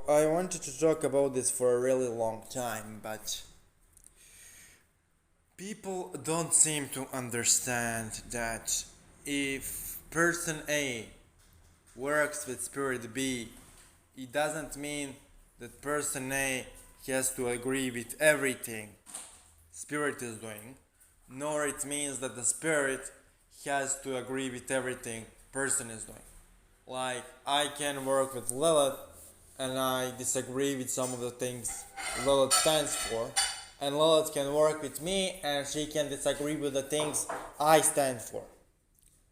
I wanted to talk about this for a really long time, but people don't seem to understand that if person A works with spirit B, it doesn't mean that person A has to agree with everything spirit is doing, nor it means that the spirit has to agree with everything person is doing. Like, I can work with Lilith and I disagree with some of the things Lilith stands for, and Lilith can work with me and she can disagree with the things I stand for.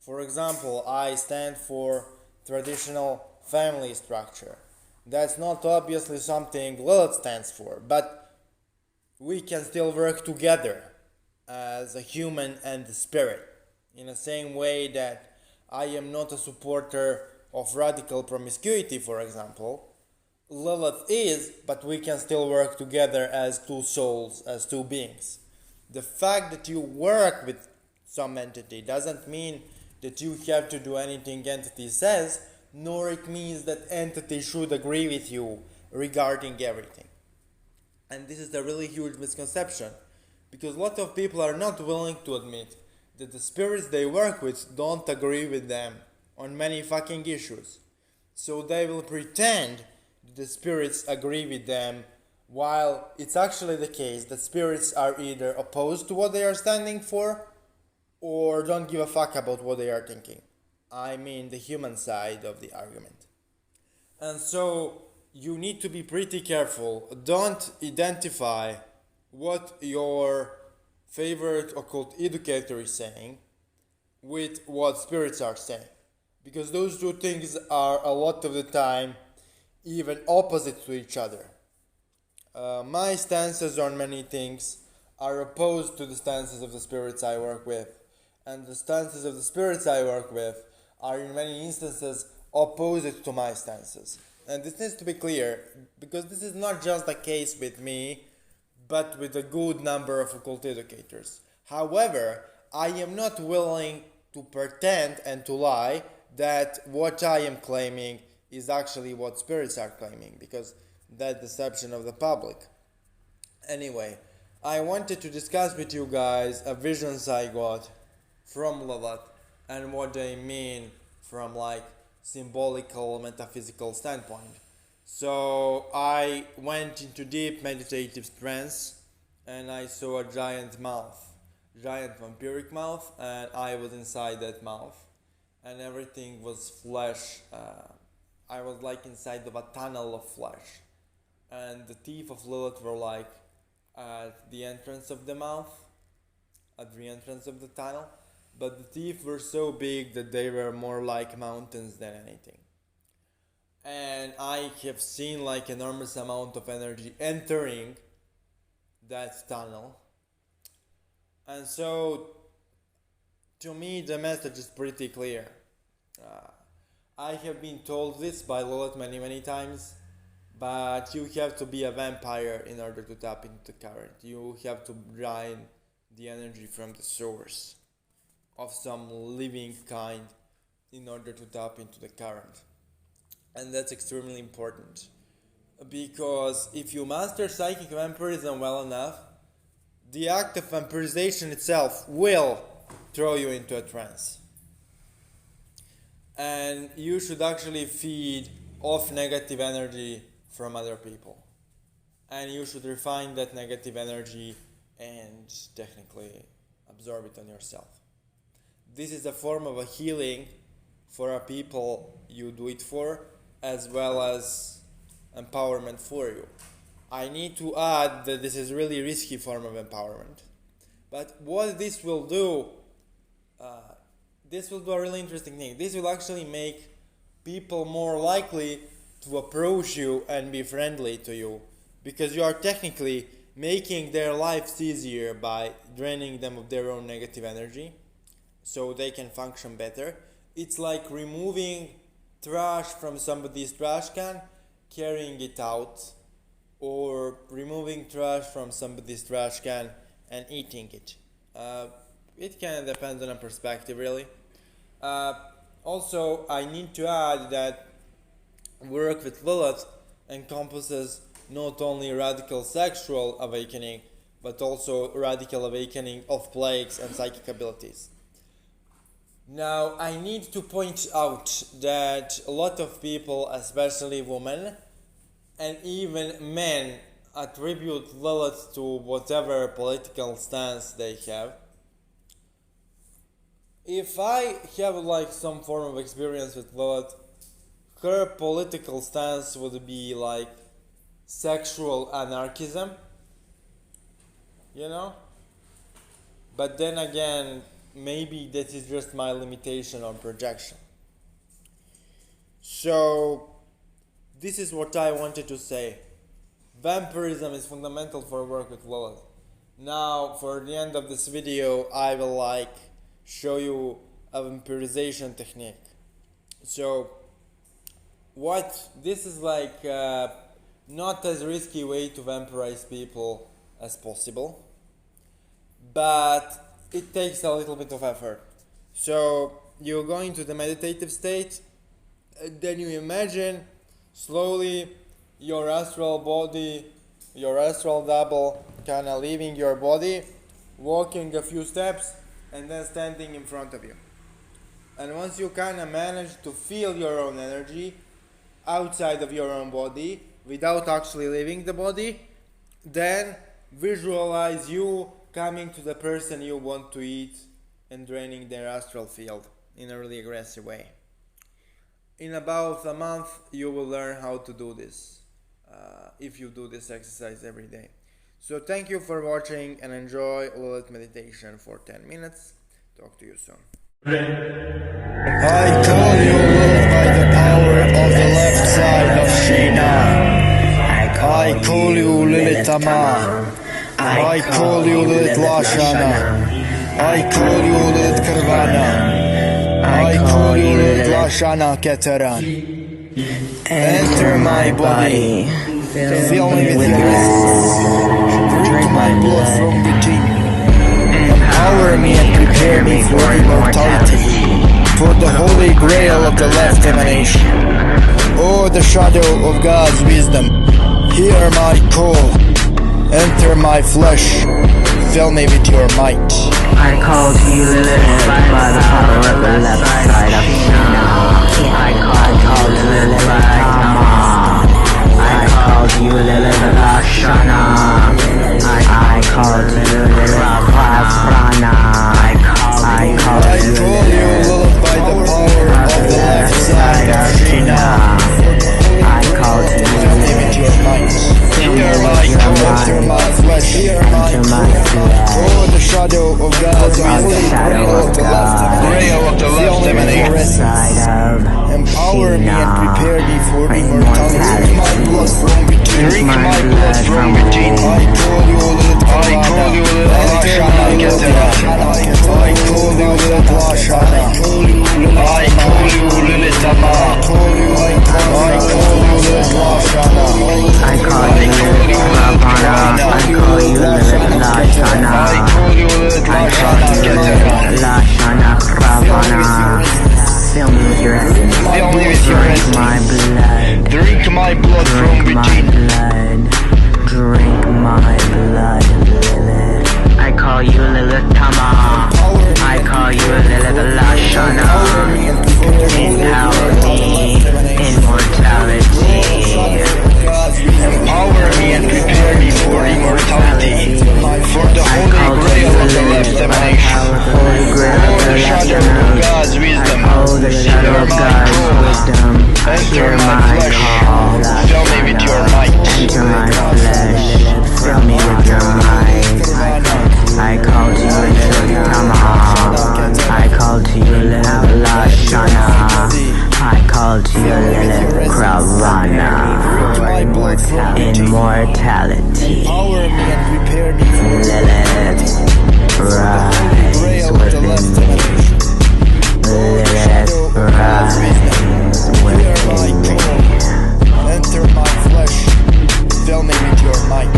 For example, I stand for traditional family structure. That's not obviously something Lilith stands for, but we can still work together as a human and the spirit. In the same way that I am not a supporter of radical promiscuity, for example, Lilith is, but we can still work together as two souls, as two beings. The fact that you work with some entity doesn't mean that you have to do anything entity says, nor it means that entity should agree with you regarding everything. And this is a really huge misconception, because a lot of people are not willing to admit that the spirits they work with don't agree with them on many fucking issues. So they will pretend that the spirits agree with them, while it's actually the case that spirits are either opposed to what they are standing for or don't give a fuck about what they are thinking. I mean the human side of the argument. And so you need to be pretty careful. Don't identify what your favorite occult educator is saying with what spirits are saying, because those two things are a lot of the time even opposite to each other. My stances on many things are opposed to the stances of the spirits I work with, and the stances of the spirits I work with are in many instances opposite to my stances. And this needs to be clear, because this is not just the case with me, but with a good number of occult educators. However, I am not willing to pretend and to lie that what I am claiming is actually what spirits are claiming, because that's deception of the public. Anyway, I wanted to discuss with you guys a visions I got from Lilith and what they mean from like symbolical metaphysical standpoint. So I went into deep meditative trance and I saw a giant mouth, giant vampiric mouth, and I was inside that mouth, and everything was flesh. I was like inside of a tunnel of flesh, and the teeth of Lilith were like at the entrance of the mouth, at the entrance of the tunnel, but the teeth were so big that they were more like mountains than anything. And I have seen like enormous amount of energy entering that tunnel. And so, to me, the message is pretty clear. I have been told this by Lilith many times, but you have to be a vampire in order to tap into the current. You have to drain the energy from the source of some living kind in order to tap into the current. And that's extremely important, because if you master psychic vampirism well enough, the act of vampirization itself will throw you into a trance. And you should actually feed off negative energy from other people. And you should refine that negative energy and technically absorb it on yourself. This is a form of a healing for a people you do it for, as well as empowerment for you. I need to add that this is a really risky form of empowerment. But what this will do a really interesting thing. This will actually make people more likely to approach you and be friendly to you, because you are technically making their lives easier by draining them of their own negative energy so they can function better. It's like removing trash from somebody's trash can, carrying it out, or removing trash from somebody's trash can and eating it. It kind of depends on a perspective, really. Also, I need to add that work with Lilith encompasses not only radical sexual awakening, but also radical awakening of plagues and psychic abilities. Now, I need to point out that a lot of people, especially women, and even men, attribute Lilith to whatever political stance they have. If I have like some form of experience with Lilith, her political stance would be like sexual anarchism, you know? But then again, maybe that is just my limitation on projection. So, this is what I wanted to say. Vampirism is fundamental for work with Lilith. Now, for the end of this video, I will like show you a vampirization technique. So, this is like not as risky way to vampirize people as possible, but it takes a little bit of effort. So you go into the meditative state, then you imagine slowly your astral body, your astral double kinda leaving your body, walking a few steps, and then standing in front of you. And once you kinda manage to feel your own energy outside of your own body without actually leaving the body, then visualize you coming to the person you want to eat and draining their astral field in a really aggressive way. In about a month you will learn how to do this if you do this exercise every day. So thank you for watching and enjoy Lilith meditation for 10 minutes. Talk to you soon. I call you Lilith by the power of the left side of Sheena. I call you Lilith Ama. I call you Lilith Lashana. I call you Lilith Karvana. I call you Lilith Lashana Keteran. Enter my body. Fill me with your essence. Drink my blood from within. Empower me and prepare me for immortality, for the holy grail of the left emanation. Oh, the shadow of God's wisdom, hear my call. Enter my flesh, fill me with your might. I call to you Lilith by the power of the left side of Sheena. I call to Lilith Tama. I call to you Lilith Lashana. I call to you Lilith Prana. I call to you Lilith by the power of the left side of Sheena. I call to you with your might. Hear my call, enter my flesh, hear my call. Oh, the shadow of God's grail of the left emanation. Empower me and prepare me for immortality. Drink my blood from within. Drink my blood from within. I call you Lilith Lashana. I call you Lilith Lashana. I call you Lilith Ama. I call you Lilith Lashana. I call you Lilith Ravana. I call you Lilith Lashana. I call you Lilith Lashana Ravana. Fill me with your essence. Fill me with your essence. My blood. Drink my blood from within. Drink my blood, Lilith. I call you Lilith Tama. I call you Lilith Lashana. Empower me, immortality. Empower me and prepare me for immortality, for the holy grail of the left emanation. Oh, the shadow of God's wisdom. Oh, the shadow of God's wisdom. Enter my flesh. Fill me with your might. Enter my flesh. Fill me with your might. I call to you Lilith Tama. I call to you Lilith Lashana. I call to you Lilith Kravana. Immortality. Empower me and prepare me for Lilith, rise within me. Lilith, rise within me. enter my flesh. Fill me with your might.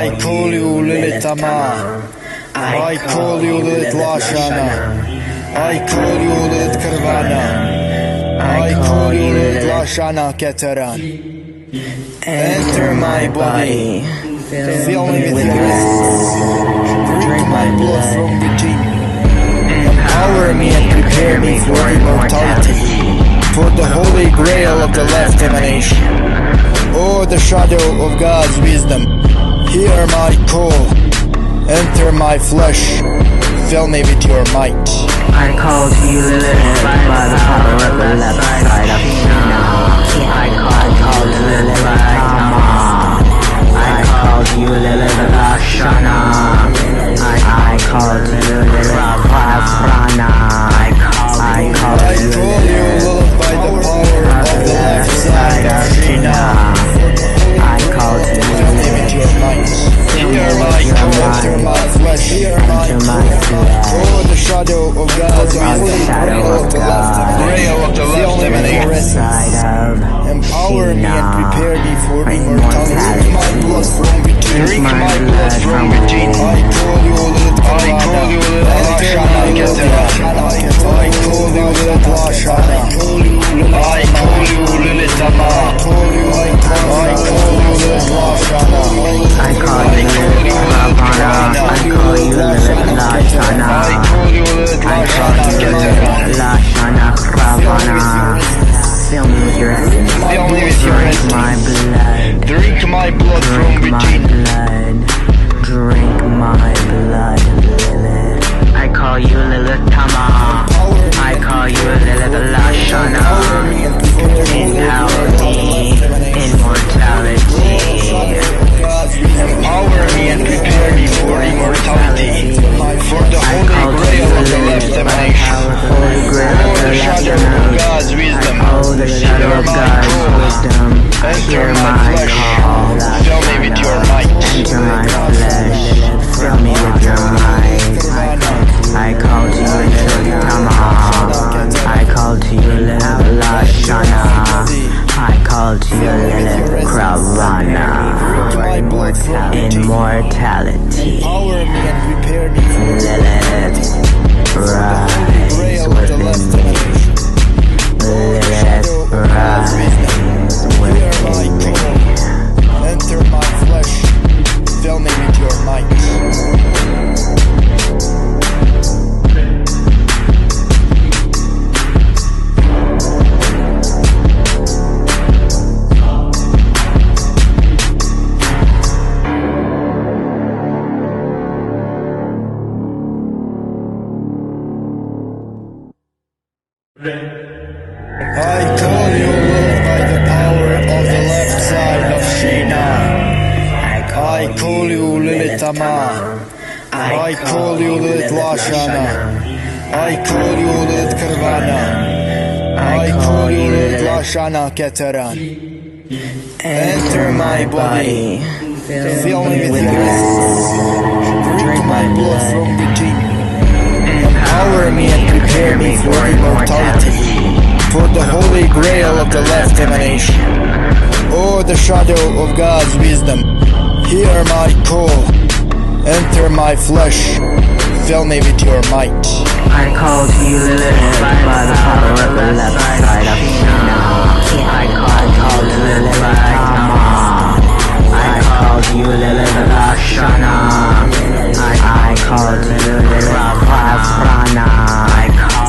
I call you Lilith Ama. I call you Lilith Lashana. I call you Lilith Karvana. I call you Lilith Lashana Keteran. Enter my body. Fill me with your essence. Drink my blood from within. Empower me and prepare me for immortality, for the holy grail of the last emanation. Oh, the shadow of God's wisdom, hear my call. Enter my flesh, fill me with your might. I call to you, Lilith, by the power of the left side of Shina. I call to Lilith, I call to you, Lilith, Lashana. I call to you, Lilith, Prana. I call to you, Lilith, by the power of the left side of Shina. I call to you, Lilith, your might. Hear my call, enter my flesh, hear my call. Oh, the shadow of God's grail of the last emanation. Empower me and prepare me for immortality. Drink my blood from within. I call you Lilith. I call you Lilith. I call you Lilith Lashana. I call you Lilith Ama. I call you Lilith Lashana. I call you Lilith Ravana. I call you Lilith Lashana. I call you Lilith Lashana Ravana. Fill me with your essence. Fill me with your essence. My blood. Drink my blood from within. Drink my blood, Lilith. I call you Lilith Tama. I call you Lilith Lashana. Empower me, immortality. Empower me and prepare me for immortality, for the holy grail of the last emanation. Oh, the shadow of God's wisdom. Oh, the shadow of God's wisdom. Enter my flesh. Fill me with your might. Enter my flesh. Fill me with your might. I call to you, Lilith Tama. I call to you, Lilith Lashana. I call to you, Lilith Kravana. Immortality. Lilith, rise within me. Lilith, rise within me. Enter my flesh. Fill me with your might. I call you Lilith by the power of the left side of Shina. I call you Lilith Ama. I call you Lilith Lashana. I call you Lilith Karvana. I call you Lilith Lashana Keteran. Enter my body. Fill me with your essence. Drink my blood from within. Empower me and prepare me for immortality, for the holy grail of the last emanation. Oh, the shadow of God's wisdom, hear my call. Enter my flesh, fill me with your might. I call to you, Lilith, by the power of the left side of Shina. I call to Lilith, I call to you, Lilith Lashana. I call to you, Lilith Prana.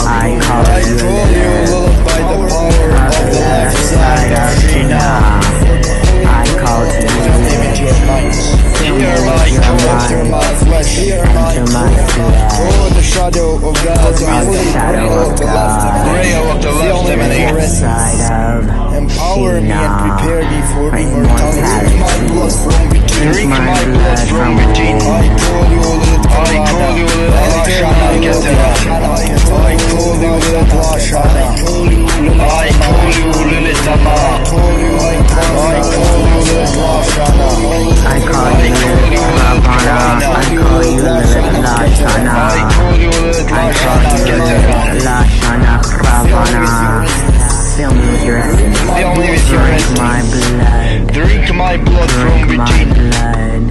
I call to you, Lilith by the power of the left side of Shina. I call to you, Lilith. Hear my call, enter my flesh, hear my call. Oh, the shadow of God's grail of the last emanation. Empower me and prepare me for immortality. Drink my blood from within. I call you Lilith. I call you Lilith. I call you Lilith Lashana. I call you Lilith Ama. I call you Lilith Lashana. I call you Lilith Ravana. I call you Lilith Lashana. I call you Lilith Lashana. Lashana Ravana. Fill me with your essence. Fill me with your essence. My blood. Drink my blood from within. My blood.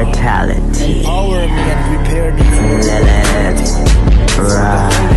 immortality. Empower me and prepare me for Lilith, rise.